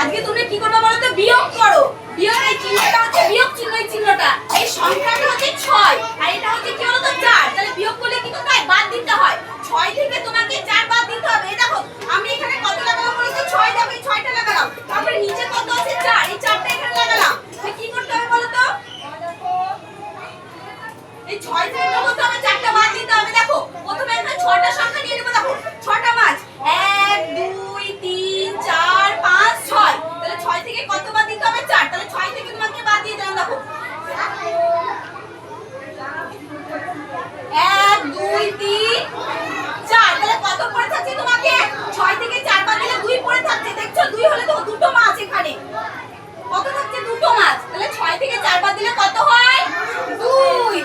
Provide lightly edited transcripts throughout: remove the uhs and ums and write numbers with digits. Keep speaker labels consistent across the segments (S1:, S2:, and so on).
S1: আজকে তুমি কি করবে বলো তো? বিয়োগ করো। বিয়োগ এই চিহ্নটা হচ্ছে বিয়োগ চিহ্ন, এই চিহ্নটা, এই সংখ্যাটা হচ্ছে 6 আর এটা হচ্ছে কি বলো তো 4। তাহলে বিয়োগ করলে কি করতে হয়? বাদ দিতে হয়। 6 থেকে তোমাকে 4 বাদ দিতে হবে। এই দেখো আমি এখানে কত লাগালাম বলো তো? 6 দেখো এই 6টা লাগালাম। তারপরে নিচে কত আছে? 4, এই 4টা এখানে লাগালাম। তাহলে কি করতে হবে বলো তো? এই 6 থেকে কি করতে হবে? 4টা বাদ দিতে হবে। দেখো প্রথমে এখানে 6টা সংখ্যা নিয়ে নেব। দেখো 6টা মাছ 1 2 3 4 5 6। তাহলে 6 থেকে কত বাদ দিতে হবে? 4। তাহলে 6 থেকে তোমাকে বাদ দিয়ে দিলাম। দেখো 1 2 3 4। তাহলে কত পড়ে থাকছে তোমাকে? 6 থেকে 4 বাদ দিলে 2 পড়ে থাকছে। দেখছো 2 হলে তো দুটো মাছ এখানে কত থাকছে? দুটো মাছ। তাহলে 6 থেকে 4 বাদ দিলে কত হয়? 2।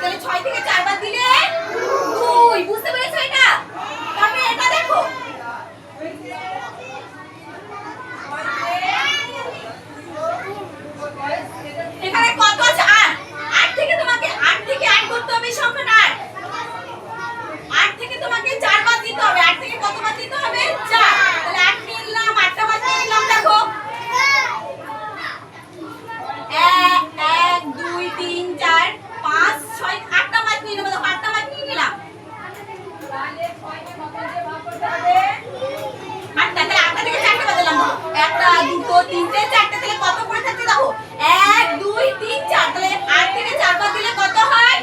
S1: তাহলে 6 থেকে 4 বাদ দিলে 2। বুঝতে পেরেছো এটা? তারপরে এটা দেখো এখানে কত আছে? 8। 8 থেকে তোমাকে 8 থেকে 8 করতে হবে সংখ্যাটা 8। 8 থেকে তোমাকে 4 বাদ দিতে হবে। 8 থেকে কত বাদ দিতে হবে? 4। তাহলে 8 নিয়ে নিলাম, 8টা বাদ দিয়ে নিলাম। দেখো 1 1 2 3 4 5 6 8টা বাদ নিয়ে নেব। দেখো 8টা বাদ নিয়ে নিলাম। তাহলে 6 কে কত দিয়ে ভাগ করতে হবে? 8টা। তাহলে 8টা থেকে 4টা বাদ দিলাম। একটা দুটো তিনটে চারটে। তাহলে কত পড়ে থাকছে? দেখো 1 2 3 4। তাহলে 8 থেকে 4 বাদ দিলে কত হয়?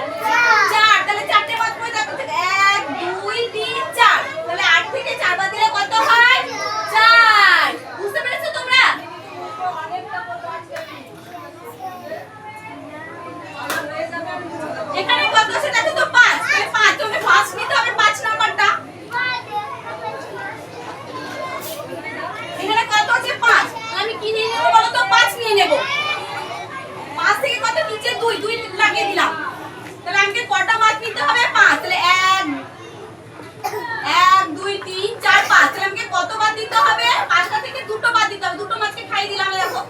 S1: 4। তাহলে 4টে বাদ পড়ে থাকছে 1 2 3 4। তাহলে 8 থেকে 4 বাদ দিলে কত হয়? 4। বুঝতে পেরেছো তোমরা? এখানে কত আছে দেখো তো? 5। তাহলে 5 তোমাকে ফার্স্ট নিতে হবে 5 নাম্বারটা। এখানে কত আছে? 5। আমি কি নিয়ে নেব বলো তো? 5 নিয়ে নেব। 5 থেকে কত নিচে 2 2 লাগিয়ে দিলাম। তাহলে আমাকে কটা মাছ নিতে হবে? 5। তাহলে 1 1 2 3 4 5। তাহলে আমাকে কত বাদ দিতে হবে? 5টা থেকে দুটো বাদ দিতে হবে। দুটো মাছকে খাইয়ে দিলাম। দেখো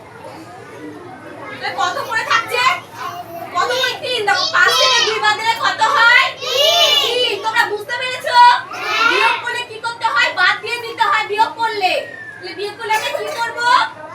S1: তাহলে কত পড়ে থাকছে? কত? 3। দেখো 5 থেকে 2 বাদ দিলে কত হয়?